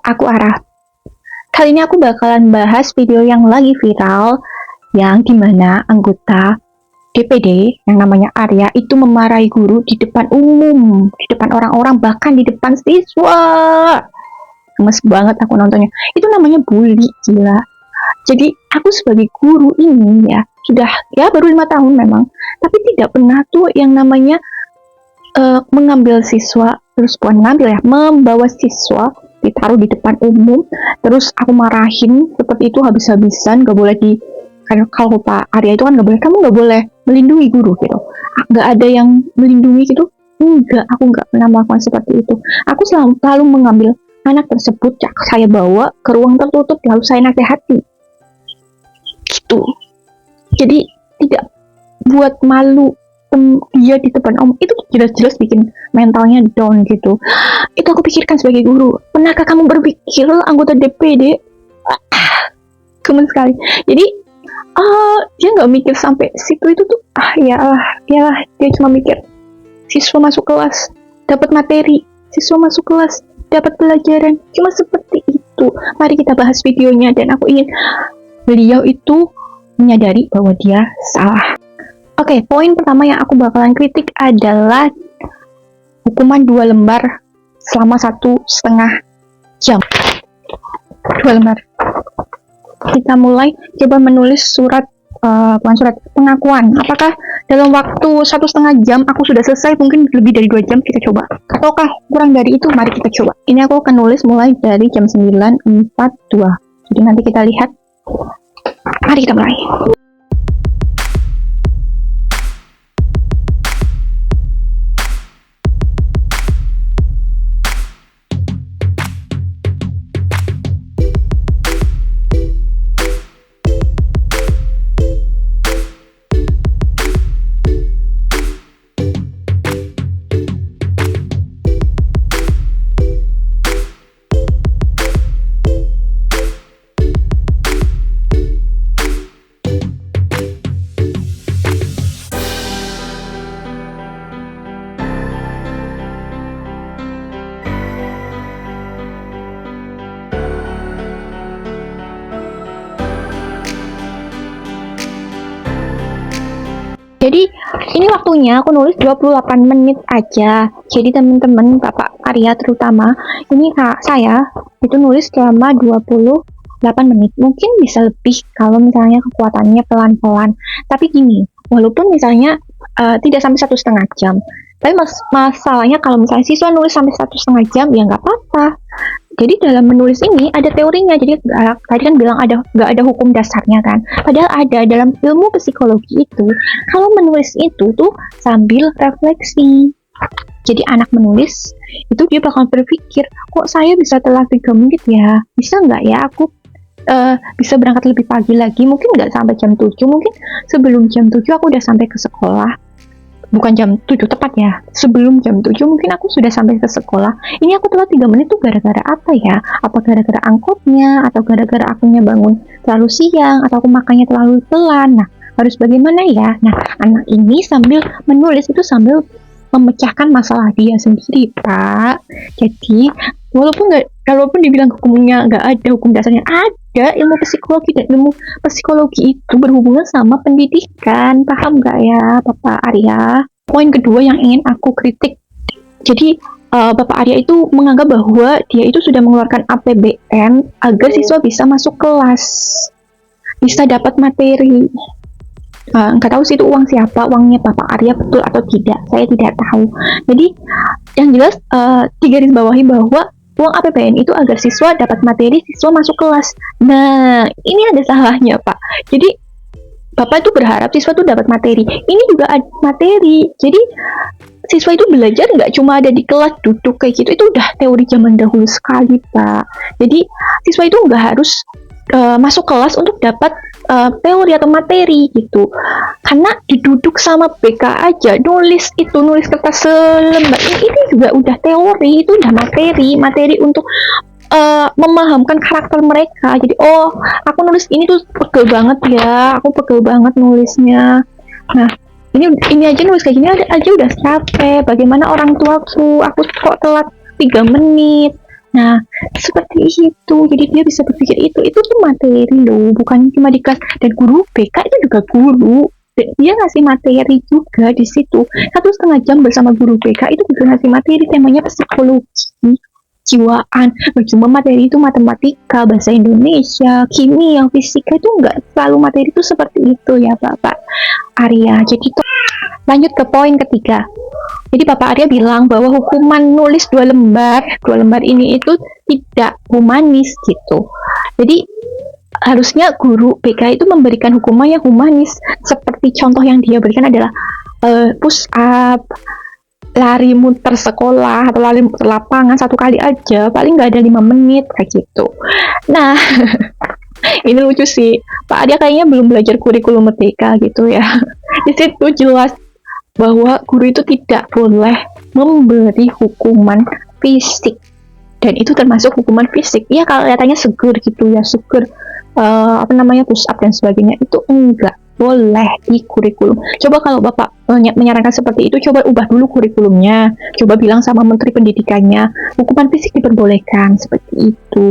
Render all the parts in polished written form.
aku Arah. Kali ini aku bakalan bahas video yang lagi viral, yang dimana anggota DPD yang namanya Arya itu memarahi guru di depan umum, di depan orang-orang, bahkan di depan siswa. Gemes banget aku nontonnya. Itu namanya bully, gila. Jadi aku sebagai guru ini ya, sudah ya baru 5 tahun memang, tapi tidak pernah tuh yang namanya mengambil siswa, terus bukan mengambil ya, membawa siswa ditaruh di depan umum, terus aku marahin seperti itu habis-habisan. Gak boleh kalau Pak Arya itu kan gak boleh, kamu gak boleh melindungi guru gitu, gak ada yang melindungi gitu. Enggak, aku gak pernah melakukan seperti itu. Aku selalu mengambil anak tersebut, saya bawa ke ruang tertutup, lalu saya nasihati gitu. Jadi tidak buat malu dia di depan om, itu jelas-jelas bikin mentalnya down gitu. Itu aku pikirkan sebagai guru. Pernahkah kamu berpikir anggota DPD? Gemes sekali. Jadi dia nggak mikir sampai situ, itu tuh ya dia cuma mikir siswa masuk kelas dapat materi, siswa masuk kelas dapat pelajaran, cuma seperti itu. Mari kita bahas videonya, dan aku ingin beliau itu menyadari bahwa dia salah. Oke, poin pertama yang aku bakalan kritik adalah hukuman 2 lembar selama 1,5 jam. 2 lembar. Kita mulai coba menulis surat pengakuan. Apakah dalam waktu 1,5 jam aku sudah selesai? Mungkin lebih dari 2 jam, kita coba. Ataukah kurang dari itu? Mari kita coba. Ini aku akan nulis mulai dari jam 9.42. Jadi nanti kita lihat. Mari kita mulai. Jadi ini waktunya aku nulis 28 menit aja. Jadi teman-teman, Bapak Arya terutama, ini saya itu nulis selama 28 menit. Mungkin bisa lebih kalau misalnya kekuatannya pelan-pelan. Tapi gini, walaupun misalnya tidak sampai 1,5 jam, tapi masalahnya kalau misalnya siswa nulis sampai 1,5 jam, ya nggak apa-apa. Jadi dalam menulis ini ada teorinya. Jadi tadi kan bilang nggak ada hukum dasarnya kan. Padahal ada dalam ilmu psikologi itu. Kalau menulis itu tuh sambil refleksi. Jadi anak menulis itu dia bakal berpikir, kok saya bisa telat 3 menit ya? Bisa nggak ya aku bisa berangkat lebih pagi lagi? Mungkin nggak sampai jam 7, mungkin sebelum jam 7 aku udah sampai ke sekolah. Bukan jam 7 tepat ya, sebelum jam 7 mungkin aku sudah sampai ke sekolah. Ini aku telat 3 menit tuh gara-gara apa ya? Apa gara-gara angkotnya, atau gara-gara akunya bangun terlalu siang, atau aku makannya terlalu pelan. Nah, harus bagaimana ya? Nah, anak ini sambil menulis itu sambil memecahkan masalah dia sendiri, Pak. Jadi walaupun dibilang hukumnya nggak ada, hukum dasarnya ada, ilmu psikologi, dan ilmu psikologi itu berhubungan sama pendidikan. Paham nggak ya, Bapak Arya? Poin kedua yang ingin aku kritik. Jadi Bapak Arya itu menganggap bahwa dia itu sudah mengeluarkan APBN agar siswa bisa masuk kelas, bisa dapat materi. Nggak tahu sih itu uang siapa, uangnya Bapak Arya betul atau tidak, saya tidak tahu. Jadi yang jelas digarisbawahi bahwa uang APBN itu agar siswa dapat materi, siswa masuk kelas. Nah, ini ada salahnya, Pak. Jadi Bapak itu berharap siswa itu dapat materi. Ini juga ada materi. Jadi siswa itu belajar nggak cuma ada di kelas duduk kayak gitu. Itu udah teori zaman dahulu sekali, Pak. Jadi siswa itu nggak harus masuk kelas untuk dapat teori atau materi gitu. Karena diduduk sama BK aja, nulis kertas selembar ini juga udah teori, itu udah materi untuk memahamkan karakter mereka. Jadi aku nulis ini tuh pegel banget ya, aku pegel banget nulisnya. Nah, ini aja nulis kayak gini aja udah capek. Bagaimana orang tuaku, aku kok telat 3 menit. Nah, seperti itu. Jadi dia bisa berpikir itu tuh materi loh, bukan cuma di kelas. Dan guru BK itu juga guru. Dia ngasih materi juga di situ. 1,5 jam bersama guru BK itu juga ngasih materi, temanya psikologi jiwaan. Nah, cuma materi itu matematika, bahasa Indonesia, kimia, fisika itu enggak selalu materi itu seperti itu ya Bapak Arya. Jadi tuh lanjut ke poin ketiga. Jadi Bapak Arya bilang bahwa hukuman nulis 2 lembar ini itu tidak humanis gitu. Jadi harusnya guru BK itu memberikan hukuman yang humanis. Seperti contoh yang dia berikan adalah push up, lari muter sekolah atau lari muter lapangan 1 kali aja, paling nggak ada 5 menit kayak gitu. Nah, ini lucu sih. Pak Arya kayaknya belum belajar kurikulum merdeka gitu ya. Di situ jelas bahwa guru itu tidak boleh memberi hukuman fisik, dan itu termasuk hukuman fisik. Ya kalau kelihatannya seger gitu ya, seger push up dan sebagainya, itu enggak boleh di kurikulum. Coba kalau Bapak menyarankan seperti itu, coba ubah dulu kurikulumnya, coba bilang sama Menteri Pendidikannya hukuman fisik diperbolehkan seperti itu.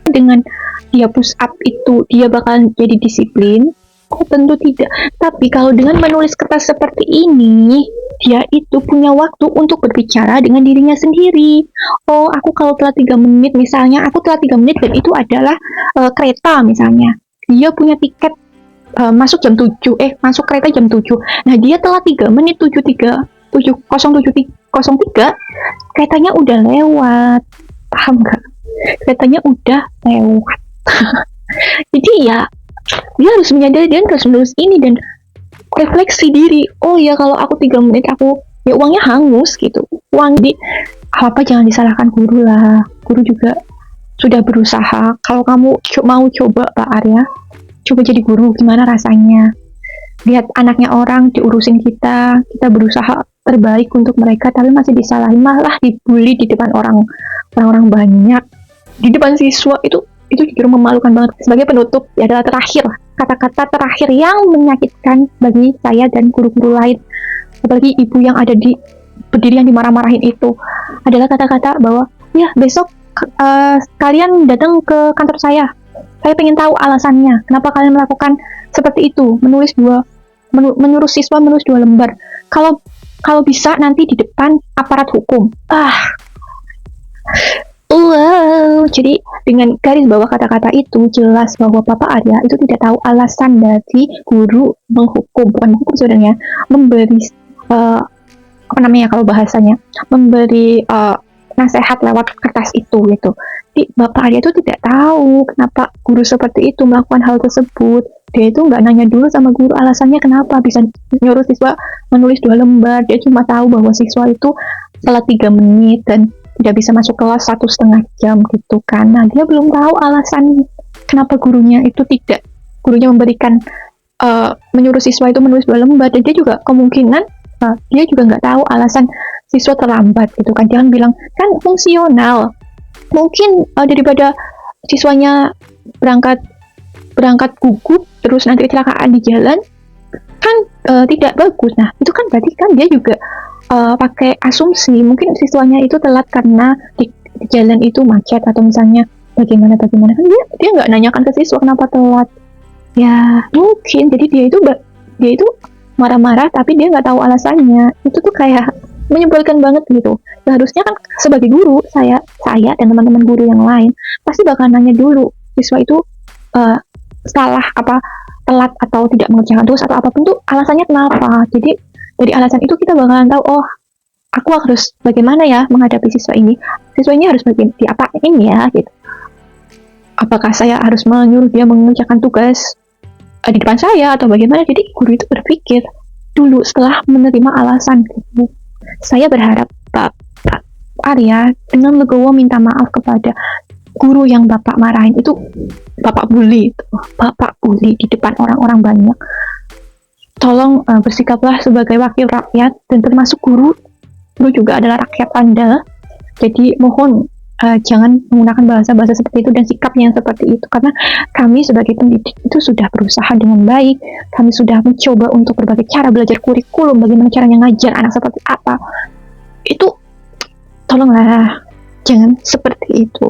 Dengan dia push up itu dia bakal jadi disiplin? Oh, tentu tidak. Tapi kalau dengan menulis kertas seperti ini, dia itu punya waktu untuk berbicara dengan dirinya sendiri. Oh, aku kalau telat 3 menit misalnya, aku telat 3 menit dan itu adalah kereta misalnya. Dia punya tiket masuk jam 7, masuk kereta jam 7. Nah, dia telat 3 menit 07.03, keretanya udah lewat. Paham nggak? Keretanya udah lewat. Jadi ya dia harus menyadari, dia harus menulis ini dan refleksi diri. Oh ya, kalau aku 3 menit aku ya uangnya hangus gitu. Uang di apa, jangan disalahkan guru lah. Guru juga sudah berusaha. Kalau kamu mau coba Pak Arya, coba jadi guru, gimana rasanya? Lihat anaknya orang diurusin kita berusaha terbaik untuk mereka, tapi masih disalahin, malah dibully di depan orang-orang banyak, di depan siswa. Itu jujur memalukan banget. Sebagai penutup, ya adalah kata-kata terakhir yang menyakitkan bagi saya dan guru-guru lain, apalagi ibu yang ada di berdiri yang dimarah-marahin itu, adalah kata-kata bahwa ya besok kalian datang ke kantor saya pengen tahu alasannya kenapa kalian melakukan seperti itu, menyuruh siswa menulis 2 lembar. Kalau bisa nanti di depan aparat hukum. Wow, jadi dengan garis bawah kata-kata itu jelas bahwa Bapak Arya itu tidak tahu alasan dari guru bukan menghukum sebenarnya, memberi kalau bahasanya, memberi nasihat lewat kertas itu gitu. Jadi Bapak Arya itu tidak tahu kenapa guru seperti itu melakukan hal tersebut. Dia itu nggak nanya dulu sama guru alasannya kenapa bisa nyuruh siswa menulis 2 lembar. Dia cuma tahu bahwa siswa itu telat 3 menit dan tidak bisa masuk kelas 1,5 jam gitu kan. Nah, dia belum tahu alasan kenapa gurunya memberikan menyuruh siswa itu menulis 2 lembar, dan dia juga kemungkinan dia juga nggak tahu alasan siswa terlambat gitu kan. Jangan bilang kan fungsional, mungkin daripada siswanya berangkat gugup terus nanti kecelakaan di jalan kan tidak bagus. Nah, itu kan berarti kan dia juga pakai asumsi mungkin siswanya itu telat karena di jalan itu macet atau misalnya bagaimana kan dia nggak nanyakan ke siswa kenapa telat ya, mungkin jadi dia itu marah-marah tapi dia nggak tahu alasannya. Itu tuh kayak menyebalkan banget gitu. Seharusnya kan sebagai guru, saya dan teman-teman guru yang lain pasti bakal nanya dulu siswa itu salah apa, telat atau tidak mengerjakan tugas atau apapun tuh alasannya kenapa. Jadi dari alasan itu kita bakalan tahu, oh aku harus bagaimana ya menghadapi siswa ini harus diapain ya gitu. Apakah saya harus menyuruh dia mengerjakan tugas di depan saya atau bagaimana. Jadi guru itu berpikir dulu setelah menerima alasan gitu. Saya berharap Pak Arya dengan legowo minta maaf kepada guru yang Bapak marahin itu, Bapak bully di depan orang-orang banyak. Tolong bersikaplah sebagai wakil rakyat, dan termasuk guru juga adalah rakyat Anda. Jadi mohon jangan menggunakan bahasa-bahasa seperti itu dan sikapnya yang seperti itu, karena kami sebagai pendidik itu sudah berusaha dengan baik. Kami sudah mencoba untuk berbagai cara belajar kurikulum, bagaimana caranya ngajar anak seperti apa. Itu tolonglah Jangan seperti itu.